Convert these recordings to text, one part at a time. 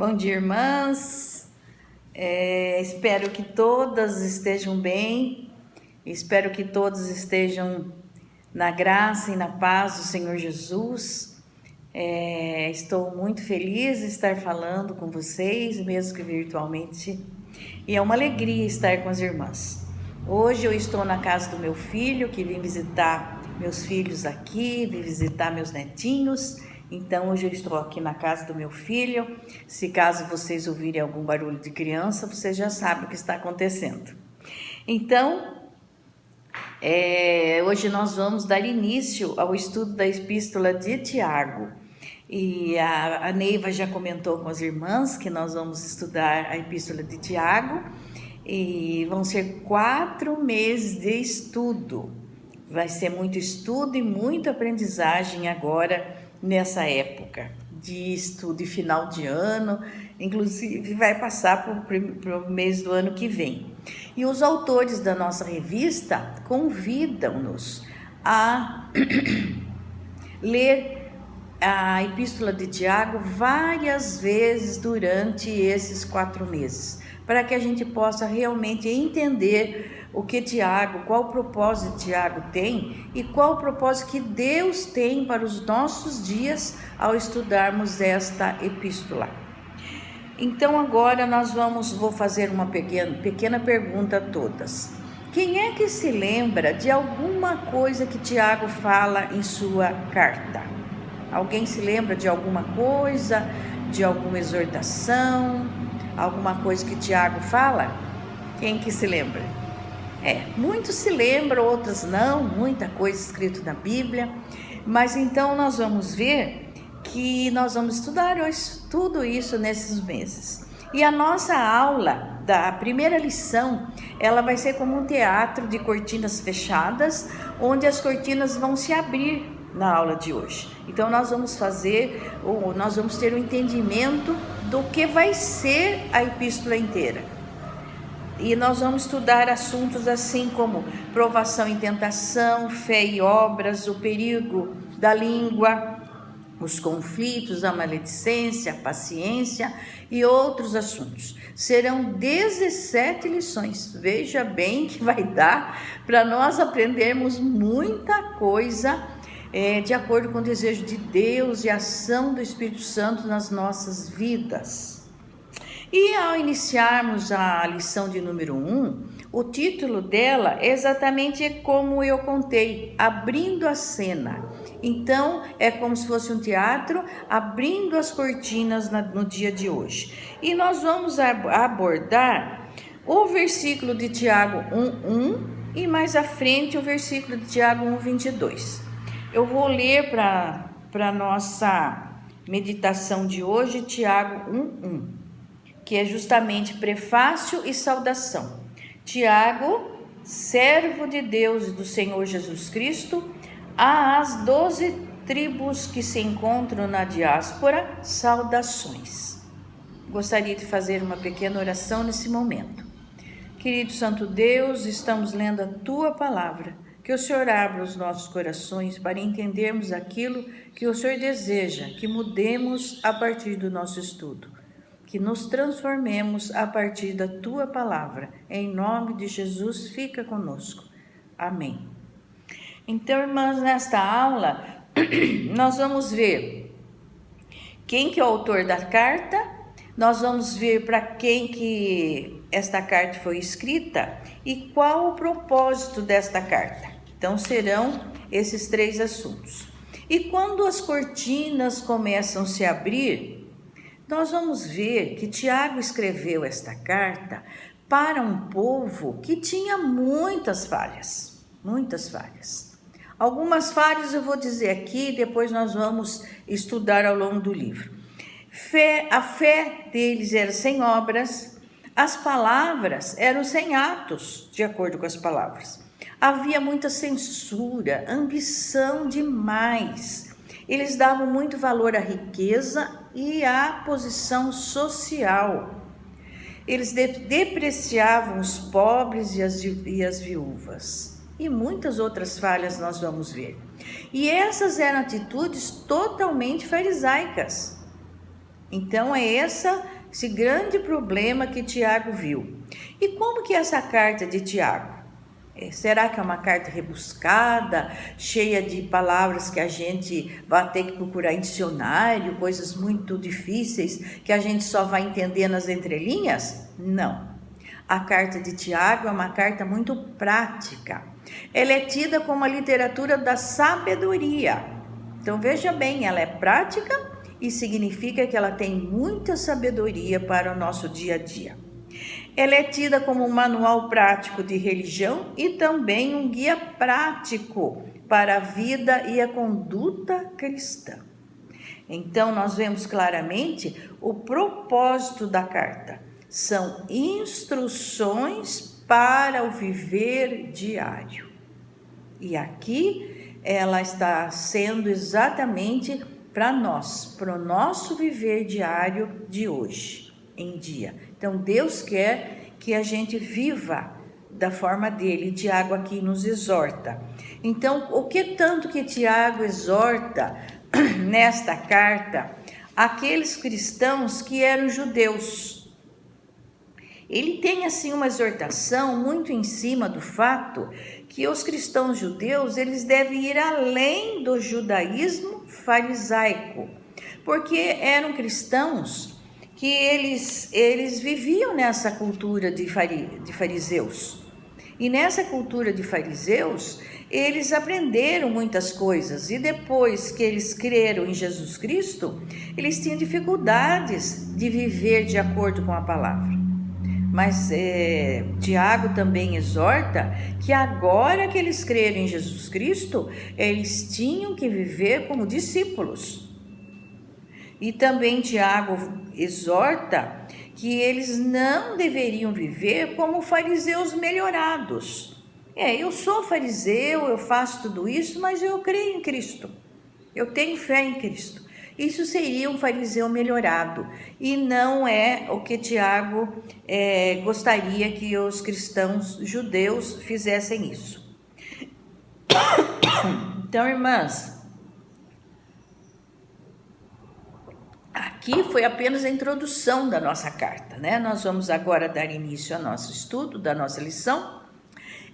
Bom dia, irmãs. Espero que todas estejam bem. Espero que todos estejam na graça e na paz do Senhor Jesus. Estou muito feliz de estar falando com vocês, mesmo que virtualmente. E é uma alegria estar com as irmãs. Hoje eu estou na casa do meu filho, que vim visitar meus filhos aqui, vim visitar meus netinhos. Então, hoje eu estou aqui na casa do meu filho. Se caso vocês ouvirem algum barulho de criança, vocês já sabem o que está acontecendo. Então, hoje nós vamos dar início ao estudo da Epístola de Tiago. E a Neiva já comentou com as irmãs que nós vamos estudar a Epístola de Tiago. E vão ser 4 meses de estudo. Vai ser muito estudo e muita aprendizagem agora nessa época de estudo de final de ano, inclusive vai passar para o mês do ano que vem. E os autores da nossa revista convidam-nos a ler a Epístola de Tiago várias vezes durante esses 4 meses, para que a gente possa realmente entender o que Tiago, qual o propósito Tiago tem e qual o propósito que Deus tem para os nossos dias ao estudarmos esta epístola. Então agora vou fazer uma pequena pergunta a todas. Quem é que se lembra de alguma coisa que Tiago fala em sua carta? Alguém se lembra de alguma coisa, de alguma exortação, alguma coisa que Tiago fala? Quem que se lembra? Muitos se lembram, outros não, muita coisa escrita na Bíblia, mas então nós vamos ver que nós vamos estudar hoje tudo isso nesses meses. E a nossa aula da primeira lição, ela vai ser como um teatro de cortinas fechadas, onde as cortinas vão se abrir na aula de hoje. Então nós vamos ter um entendimento do que vai ser a epístola inteira. E nós vamos estudar assuntos assim como provação e tentação, fé e obras, o perigo da língua, os conflitos, a maledicência, a paciência e outros assuntos. Serão 17 lições. Veja bem que vai dar para nós aprendermos muita coisa de acordo com o desejo de Deus e a ação do Espírito Santo nas nossas vidas. E ao iniciarmos a lição de número 1, o título dela é exatamente como eu contei, abrindo a cena. Então, é como se fosse um teatro, abrindo as cortinas no dia de hoje. E nós vamos abordar o versículo de Tiago 1:1 e mais à frente o versículo de Tiago 1:22. Eu vou ler para a nossa meditação de hoje, Tiago 1:1. Que é justamente prefácio e saudação. Tiago, servo de Deus e do Senhor Jesus Cristo, às 12 tribos que se encontram na diáspora, saudações. Gostaria de fazer uma pequena oração nesse momento. Querido Santo Deus, estamos lendo a Tua Palavra, que o Senhor abra os nossos corações para entendermos aquilo que o Senhor deseja, que mudemos a partir do nosso estudo. Que nos transformemos a partir da Tua Palavra. Em nome de Jesus, fica conosco. Amém. Então, irmãs, nesta aula, nós vamos ver quem que é o autor da carta, nós vamos ver para quem que esta carta foi escrita e qual o propósito desta carta. Então, serão esses 3 assuntos. E quando as cortinas começam a se abrir, nós vamos ver que Tiago escreveu esta carta para um povo que tinha muitas falhas. Algumas falhas eu vou dizer aqui, depois nós vamos estudar ao longo do livro. A fé deles era sem obras, as palavras eram sem atos, de acordo com as palavras. Havia muita censura, ambição demais. Eles davam muito valor à riqueza e à posição social. Eles depreciavam os pobres e as viúvas. E muitas outras falhas nós vamos ver. E essas eram atitudes totalmente farisaicas. Então é esse grande problema que Tiago viu. E como que é essa carta de Tiago? Será que é uma carta rebuscada, cheia de palavras que a gente vai ter que procurar em dicionário, coisas muito difíceis que a gente só vai entender nas entrelinhas? Não. A carta de Tiago é uma carta muito prática. Ela é tida como a literatura da sabedoria. Então veja bem, ela é prática e significa que ela tem muita sabedoria para o nosso dia a dia. Ela é tida como um manual prático de religião e também um guia prático para a vida e a conduta cristã. Então, nós vemos claramente o propósito da carta. São instruções para o viver diário. E aqui ela está sendo exatamente para nós, para o nosso viver diário de hoje em dia. Então, Deus quer que a gente viva da forma dele. Tiago aqui nos exorta. Então, o que tanto que Tiago exorta nesta carta aqueles cristãos que eram judeus? Ele tem assim uma exortação muito em cima do fato que os cristãos judeus, eles devem ir além do judaísmo farisaico, porque eram cristãos que eles viviam nessa cultura de fariseus. E nessa cultura de fariseus, eles aprenderam muitas coisas. E depois que eles creram em Jesus Cristo, eles tinham dificuldades de viver de acordo com a palavra. Mas Tiago também exorta que agora que eles creram em Jesus Cristo, eles tinham que viver como discípulos. E também Tiago exorta que eles não deveriam viver como fariseus melhorados. Eu sou fariseu, eu faço tudo isso, mas eu creio em Cristo. Eu tenho fé em Cristo. Isso seria um fariseu melhorado. E não é o que Tiago gostaria que os cristãos judeus fizessem isso. Então, irmãs, aqui foi apenas a introdução da nossa carta, né? Nós vamos agora dar início ao nosso estudo, da nossa lição.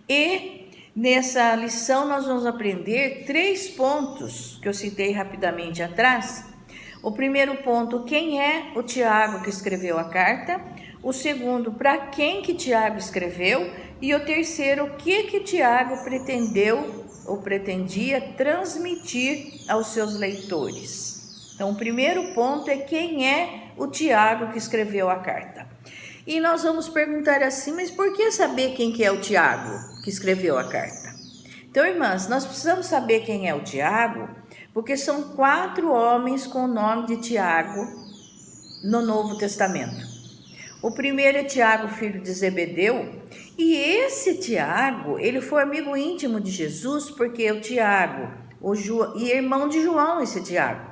E nessa lição nós vamos aprender 3 pontos que eu citei rapidamente atrás. O primeiro ponto, quem é o Tiago que escreveu a carta? O segundo, para quem que Tiago escreveu? E o terceiro, o que Tiago pretendeu ou pretendia transmitir aos seus leitores? Então, o primeiro ponto é quem é o Tiago que escreveu a carta. E nós vamos perguntar assim, mas por que saber quem que é o Tiago que escreveu a carta? Então, irmãs, nós precisamos saber quem é o Tiago, porque são 4 homens com o nome de Tiago no Novo Testamento. O primeiro é Tiago, filho de Zebedeu, e esse Tiago, ele foi amigo íntimo de Jesus, porque o Tiago, e irmão de João, esse Tiago.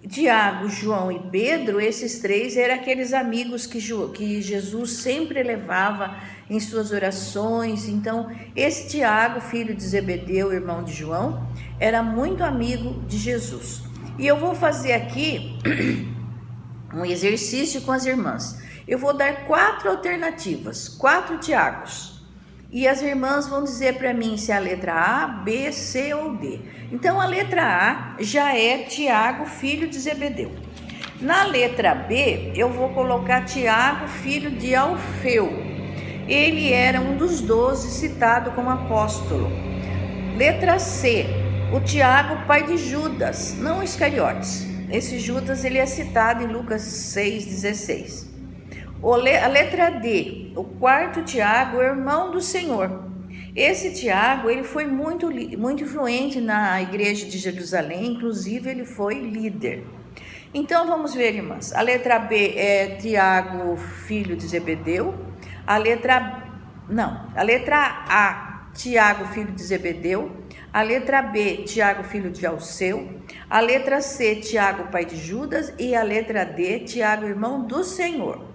Tiago, João e Pedro, esses 3 eram aqueles amigos que Jesus sempre levava em suas orações. Então, esse Tiago, filho de Zebedeu, irmão de João, era muito amigo de Jesus. E eu vou fazer aqui um exercício com as irmãs. Eu vou dar 4 alternativas, 4 Tiagos. E as irmãs vão dizer para mim se é a letra A, B, C ou D. Então, a letra A já é Tiago, filho de Zebedeu. Na letra B, eu vou colocar Tiago, filho de Alfeu. Ele era um dos 12 citado como apóstolo. Letra C, o Tiago, pai de Judas, não Iscariotes. Esse Judas ele é citado em Lucas 6,16. A letra D, o 4º Tiago, irmão do Senhor. Esse Tiago, ele foi muito influente na igreja de Jerusalém, inclusive ele foi líder. Então vamos ver, irmãs. A letra B é Tiago, filho de Zebedeu. A letra A, Tiago, filho de Zebedeu. A letra B, Tiago, filho de Alceu. A letra C, Tiago, pai de Judas. E a letra D, Tiago, irmão do Senhor.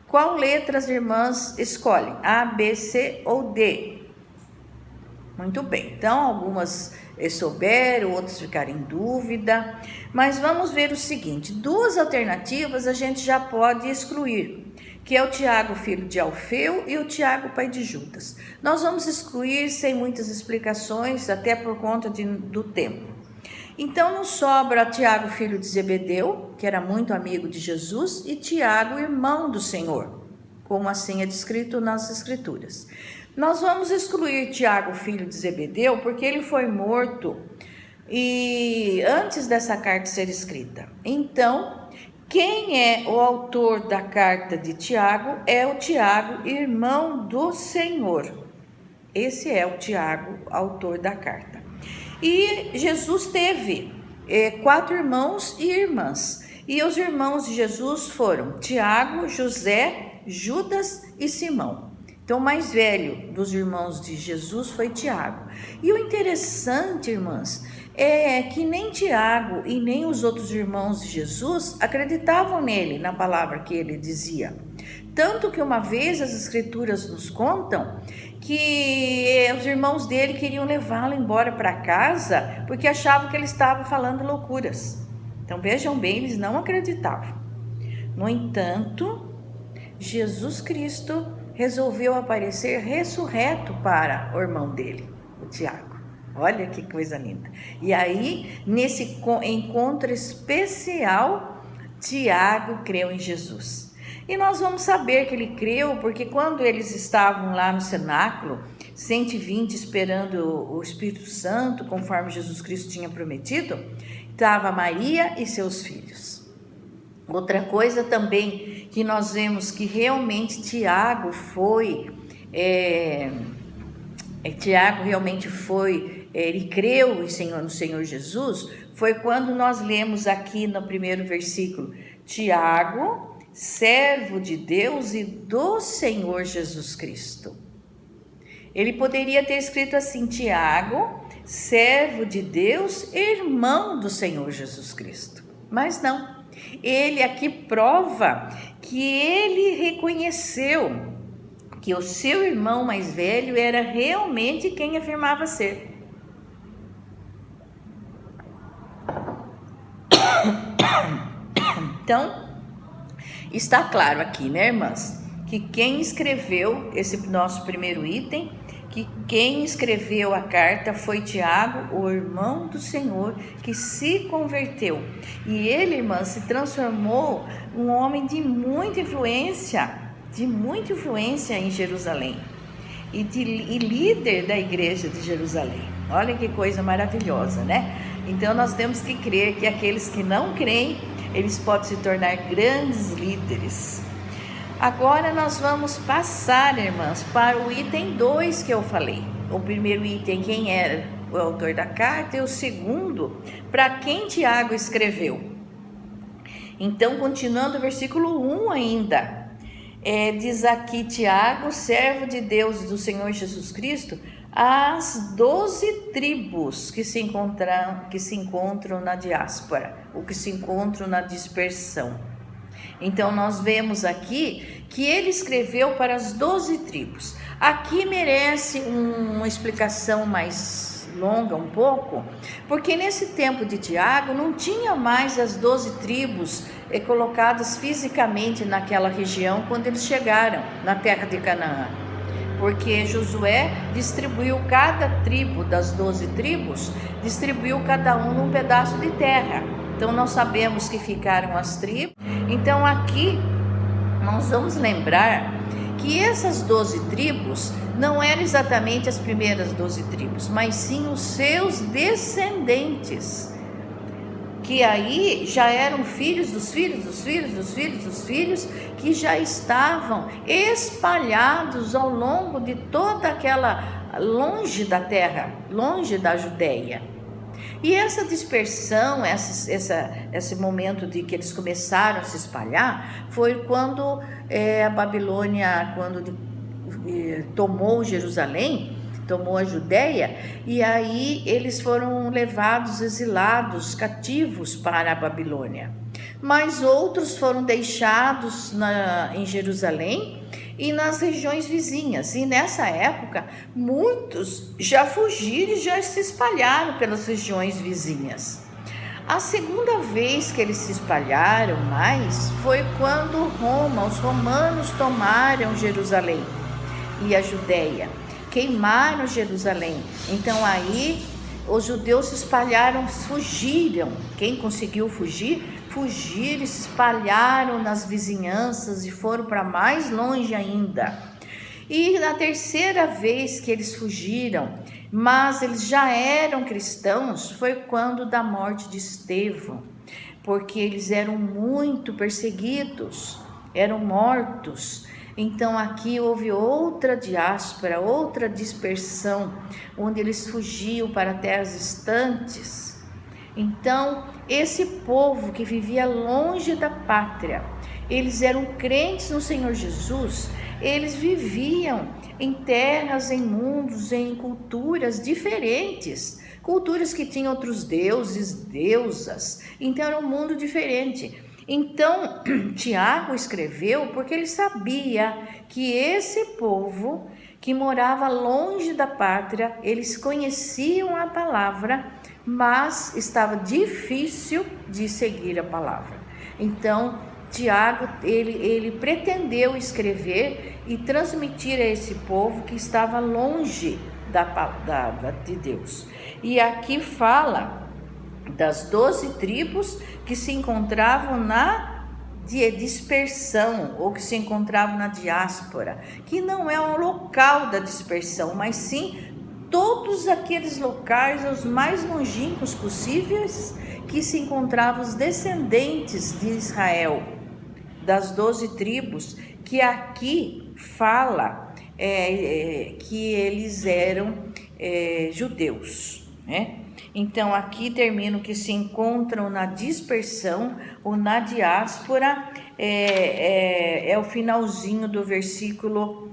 Qual letra as irmãs escolhem? A, B, C ou D? Muito bem. Então, algumas souberam, outros ficaram em dúvida. Mas vamos ver o seguinte: duas alternativas a gente já pode excluir, que é o Tiago, filho de Alfeu, e o Tiago, pai de Judas. Nós vamos excluir sem muitas explicações, até por conta do tempo. Então nos sobra Tiago, filho de Zebedeu, que era muito amigo de Jesus, e Tiago, irmão do Senhor, como assim é descrito nas Escrituras. Nós vamos excluir Tiago, filho de Zebedeu, porque ele foi morto e antes dessa carta ser escrita. Então, quem é o autor da carta de Tiago é o Tiago, irmão do Senhor. Esse é o Tiago, autor da carta. E Jesus teve 4 irmãos e irmãs. E os irmãos de Jesus foram Tiago, José, Judas e Simão. Então, o mais velho dos irmãos de Jesus foi Tiago. E o interessante, irmãs, é que nem Tiago e nem os outros irmãos de Jesus acreditavam nele, na palavra que ele dizia. Tanto que uma vez as Escrituras nos contam que os irmãos dele queriam levá-lo embora para casa porque achavam que ele estava falando loucuras. Então, vejam bem, eles não acreditavam. No entanto, Jesus Cristo resolveu aparecer ressurreto para o irmão dele, o Tiago. Olha que coisa linda. E aí, nesse encontro especial, Tiago creu em Jesus. E nós vamos saber que ele creu, porque quando eles estavam lá no cenáculo, 120, esperando o Espírito Santo, conforme Jesus Cristo tinha prometido, estava Maria e seus filhos. Outra coisa também que nós vemos que realmente Tiago realmente foi, ele creu no Senhor Jesus, foi quando nós lemos aqui no primeiro versículo, Tiago, servo de Deus e do Senhor Jesus Cristo. Ele poderia ter escrito assim, Tiago, servo de Deus, irmão do Senhor Jesus Cristo, mas não. Ele aqui prova que ele reconheceu que o seu irmão mais velho era realmente quem afirmava ser. Então, está claro aqui, né, irmãs, que quem escreveu esse nosso primeiro item, que quem escreveu a carta foi Tiago, o irmão do Senhor, que se converteu. E ele, irmã, se transformou um homem de muita influência em Jerusalém. E líder da igreja de Jerusalém. Olha que coisa maravilhosa, né? Então nós temos que crer que aqueles que não creem, eles podem se tornar grandes líderes. Agora nós vamos passar, irmãs, para o item 2 que eu falei. O primeiro item, quem era o autor da carta, e o segundo, para quem Tiago escreveu. Então, continuando o versículo 1 ainda, diz aqui Tiago, servo de Deus do Senhor Jesus Cristo, as 12 tribos que se encontram na diáspora, ou que se encontram na dispersão. Então, nós vemos aqui que ele escreveu para as 12 tribos. Aqui merece uma explicação mais longa um pouco, porque nesse tempo de Tiago não tinha mais as 12 tribos colocadas fisicamente naquela região quando eles chegaram na terra de Canaã. Porque Josué distribuiu cada tribo das 12 tribos, distribuiu cada um num pedaço de terra. Então, nós sabemos que ficaram as tribos. Então, aqui nós vamos lembrar que essas 12 tribos não eram exatamente as primeiras 12 tribos, mas sim os seus descendentes, que aí já eram filhos dos filhos dos filhos dos filhos dos filhos, que já estavam espalhados ao longo de toda aquela, longe da terra, longe da Judéia. E essa dispersão, esse momento de que eles começaram a se espalhar, foi quando a Babilônia, tomou Jerusalém, tomou a Judéia, e aí eles foram levados, exilados, cativos para a Babilônia. Mas outros foram deixados em Jerusalém, e nas regiões vizinhas. E nessa época, muitos já fugiram e já se espalharam pelas regiões vizinhas. A segunda vez que eles se espalharam mais foi quando os romanos tomaram Jerusalém e a Judéia, queimaram Jerusalém. Então aí os judeus se espalharam, fugiram. Quem conseguiu fugir, fugiram e se espalharam nas vizinhanças e foram para mais longe ainda. E na terceira vez que eles fugiram, mas eles já eram cristãos, foi quando da morte de Estevão, porque eles eram muito perseguidos, eram mortos. Então aqui houve outra diáspora, outra dispersão, onde eles fugiam para terras distantes. Então esse povo que vivia longe da pátria, eles eram crentes no Senhor Jesus, eles viviam em terras, em mundos, em culturas diferentes, culturas que tinham outros deuses, deusas, então era um mundo diferente. Então Tiago escreveu porque ele sabia que esse povo que morava longe da pátria, eles conheciam a palavra, mas estava difícil de seguir a palavra. Então Tiago, ele pretendeu escrever e transmitir a esse povo que estava longe de Deus. E aqui fala das 12 tribos que se encontravam na dispersão, ou que se encontravam na diáspora, que não é um local da dispersão, mas sim todos aqueles locais, os mais longínquos possíveis, que se encontravam os descendentes de Israel, das 12 tribos, que aqui fala que eles eram judeus, né? Então aqui termino que se encontram na dispersão ou na diáspora, é o finalzinho do versículo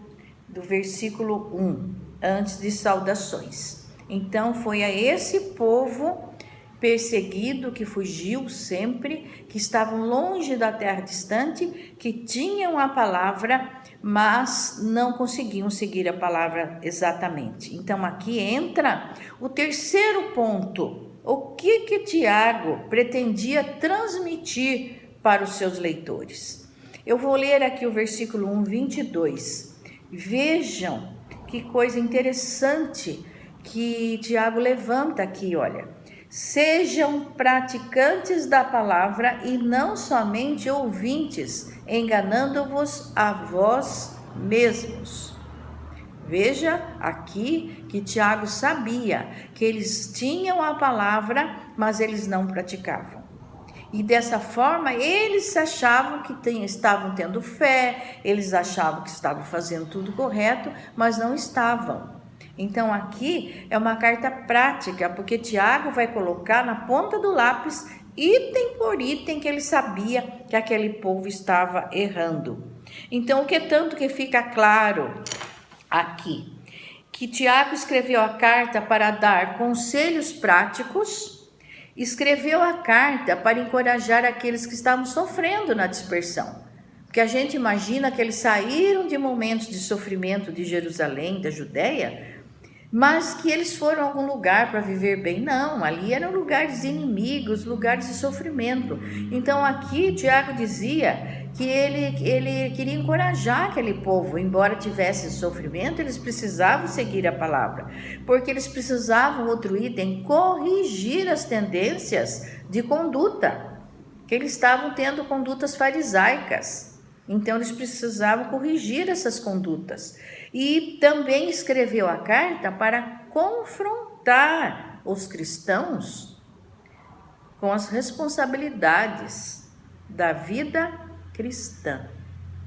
1, antes de saudações. Então foi a esse povo perseguido, que fugiu sempre, que estavam longe da terra distante, que tinham a palavra, mas não conseguiam seguir a palavra exatamente. Então aqui entra o terceiro ponto. O que Tiago pretendia transmitir para os seus leitores? Eu vou ler aqui o versículo 1:22. Vejam que coisa interessante que Tiago levanta aqui, olha. Sejam praticantes da palavra e não somente ouvintes, enganando-vos a vós mesmos. Veja aqui que Tiago sabia que eles tinham a palavra, mas eles não praticavam. E dessa forma eles achavam que estavam tendo fé, eles achavam que estavam fazendo tudo correto, mas não estavam. Então aqui é uma carta prática, porque Tiago vai colocar na ponta do lápis, item por item, que ele sabia que aquele povo estava errando. Então o que tanto que fica claro aqui, que Tiago escreveu a carta para dar conselhos práticos, escreveu a carta para encorajar aqueles que estavam sofrendo na dispersão. Porque a gente imagina que eles saíram de momentos de sofrimento de Jerusalém, da Judéia, mas que eles foram a algum lugar para viver bem. Não, ali eram lugares inimigos, lugares de sofrimento. Então aqui Tiago dizia que ele queria encorajar aquele povo, embora tivesse sofrimento, eles precisavam seguir a palavra, porque eles precisavam, outro item, corrigir as tendências de conduta, que eles estavam tendo condutas farisaicas. Então eles precisavam corrigir essas condutas. E também escreveu a carta para confrontar os cristãos com as responsabilidades da vida cristã.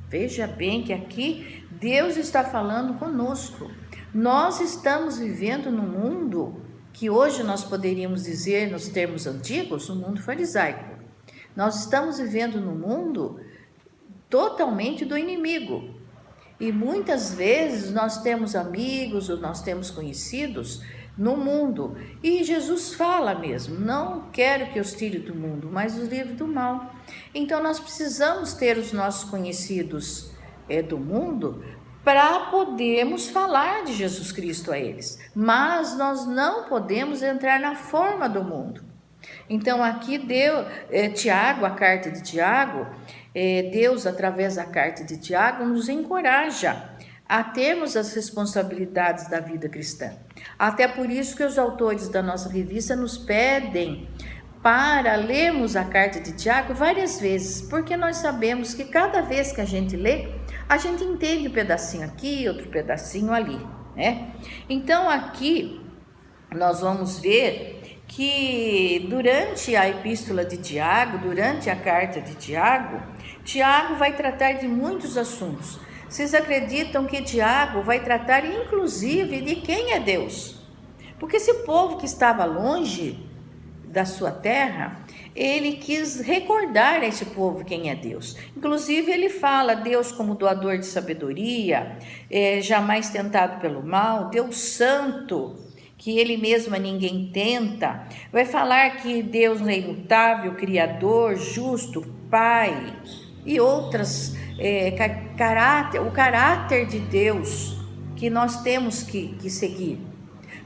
Veja bem que aqui Deus está falando conosco. Nós estamos vivendo num mundo que hoje nós poderíamos dizer, nos termos antigos, um mundo farisaico. Nós estamos vivendo num mundo totalmente do inimigo. E muitas vezes nós temos amigos ou nós temos conhecidos no mundo. E Jesus fala mesmo, não quero que os tire do mundo, mas os livre do mal. Então nós precisamos ter os nossos conhecidos do mundo, para podermos falar de Jesus Cristo a eles. Mas nós não podemos entrar na forma do mundo. Então aqui Tiago, a carta de Tiago, Deus através da carta de Tiago nos encoraja a termos as responsabilidades da vida cristã. Até por isso que os autores da nossa revista nos pedem para lermos a carta de Tiago várias vezes, porque nós sabemos que cada vez que a gente lê, a gente entende um pedacinho aqui, outro pedacinho ali, né? Então aqui nós vamos ver que durante a epístola de Tiago, durante a carta de Tiago, Tiago vai tratar de muitos assuntos. Vocês acreditam que Tiago vai tratar inclusive de quem é Deus? Porque esse povo que estava longe da sua terra, ele quis recordar a esse povo quem é Deus. Inclusive ele fala Deus como doador de sabedoria, jamais tentado pelo mal, Deus santo, que ele mesmo a ninguém tenta. Vai falar que Deus é imutável, criador, justo, pai e outras o caráter de Deus que nós temos que seguir.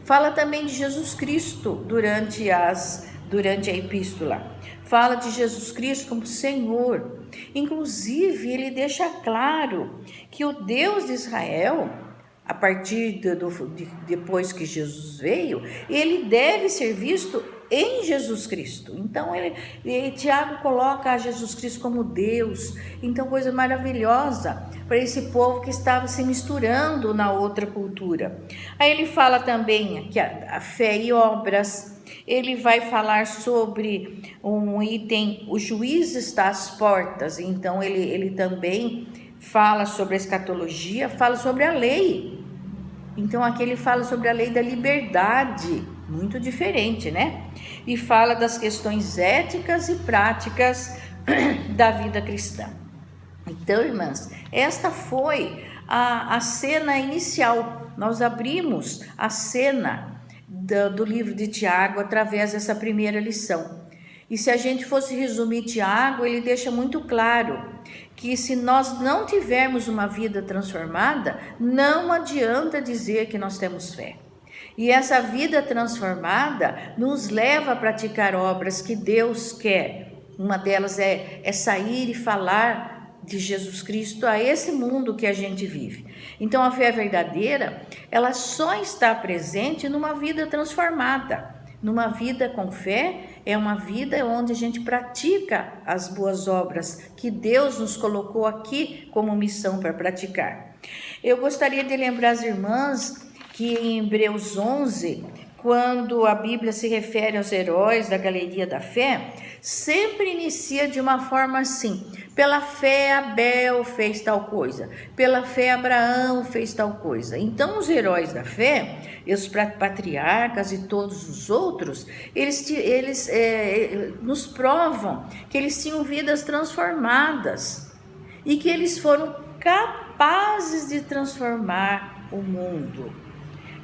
Fala também de Jesus Cristo durante a epístola. Fala de Jesus Cristo como Senhor. Inclusive, ele deixa claro que o Deus de Israel, a partir depois que Jesus veio, ele deve ser visto em Jesus Cristo. Então, Tiago coloca a Jesus Cristo como Deus. Então, coisa maravilhosa para esse povo que estava se misturando na outra cultura. Aí ele fala também que a fé e obras. Ele vai falar sobre um item, o juiz está às portas. Então, ele também fala sobre a escatologia, fala sobre a lei. Então, aqui ele fala sobre a lei da liberdade, muito diferente, né? E fala das questões éticas e práticas da vida cristã. Então, irmãs, esta foi a cena inicial. Nós abrimos a cena do livro de Tiago através dessa primeira lição. E se a gente fosse resumir Tiago, ele deixa muito claro que se nós não tivermos uma vida transformada, não adianta dizer que nós temos fé. E essa vida transformada nos leva a praticar obras que Deus quer. Uma delas é sair e falar de Jesus Cristo a esse mundo que a gente vive. Então a fé verdadeira, ela só está presente numa vida transformada. Numa vida com fé, é uma vida onde a gente pratica as boas obras que Deus nos colocou aqui como missão para praticar. Eu gostaria de lembrar as irmãs que em Hebreus 11, quando a Bíblia se refere aos heróis da galeria da fé, sempre inicia de uma forma assim: pela fé Abel fez tal coisa, pela fé Abraão fez tal coisa. Então os heróis da fé, os patriarcas e todos os outros, eles nos provam que eles tinham vidas transformadas e que eles foram capazes de transformar o mundo.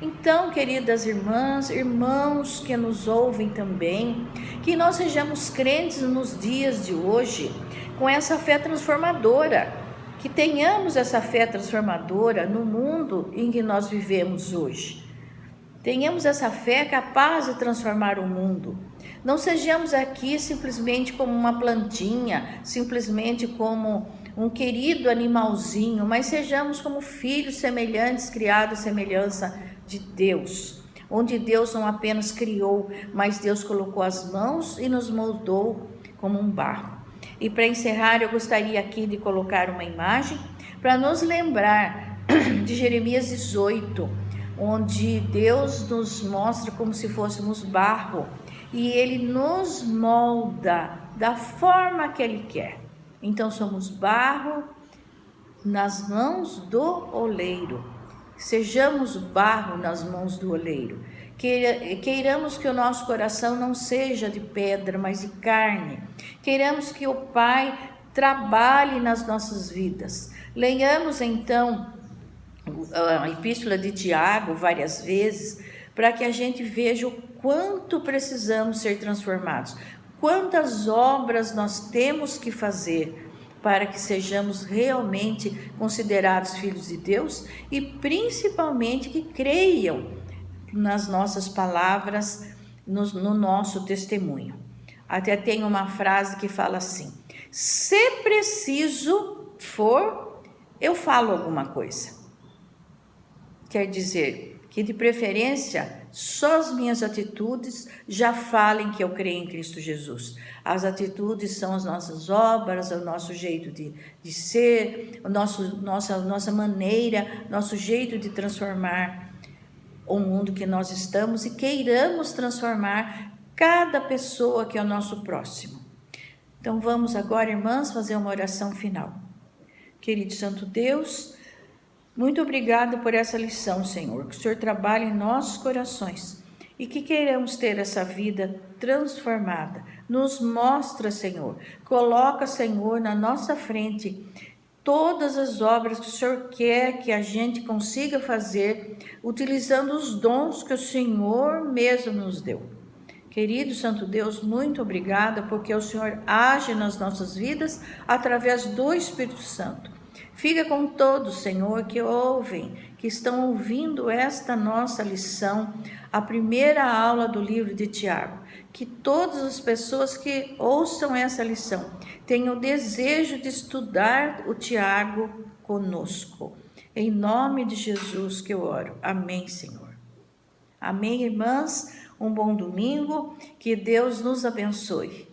Então, queridas irmãs, irmãos que nos ouvem também, que nós sejamos crentes nos dias de hoje com essa fé transformadora, que tenhamos essa fé transformadora no mundo em que nós vivemos hoje. Tenhamos essa fé capaz de transformar o mundo. Não sejamos aqui simplesmente como uma plantinha, simplesmente como um querido animalzinho, mas sejamos como filhos semelhantes, criados à semelhança de Deus, onde Deus não apenas criou, mas Deus colocou as mãos e nos moldou como um barro. E para encerrar, eu gostaria aqui de colocar uma imagem para nos lembrar de Jeremias 18, onde Deus nos mostra como se fôssemos barro e Ele nos molda da forma que Ele quer. Então somos barro nas mãos do oleiro. Sejamos barro nas mãos do oleiro. Queiramos que o nosso coração não seja de pedra, mas de carne. Queiramos que o Pai trabalhe nas nossas vidas. Leiamos então a epístola de Tiago várias vezes, para que a gente veja o quanto precisamos ser transformados, quantas obras nós temos que fazer para que sejamos realmente considerados filhos de Deus e principalmente que creiam nas nossas palavras, no nosso testemunho. Até tem uma frase que fala assim: se preciso for, eu falo alguma coisa. Quer dizer que, de preferência, só as minhas atitudes já falem que eu creio em Cristo Jesus. As atitudes são as nossas obras, o nosso jeito de ser, nossa maneira, nosso jeito de transformar o mundo que nós estamos e queiramos transformar cada pessoa que é o nosso próximo. Então vamos agora, irmãs, fazer uma oração final. Querido Santo Deus, muito obrigada por essa lição, Senhor. Que o Senhor trabalhe em nossos corações e que queiramos ter essa vida transformada. Nos mostra, Senhor. Coloca, Senhor, na nossa frente todas as obras que o Senhor quer que a gente consiga fazer, utilizando os dons que o Senhor mesmo nos deu. Querido Santo Deus, muito obrigada, porque o Senhor age nas nossas vidas através do Espírito Santo. Fica com todos, Senhor, que ouvem, que estão ouvindo esta nossa lição, a primeira aula do livro de Tiago. Que todas as pessoas que ouçam essa lição tenham o desejo de estudar o Tiago conosco. Em nome de Jesus que eu oro. Amém, Senhor. Amém, irmãs. Um bom domingo. Que Deus nos abençoe.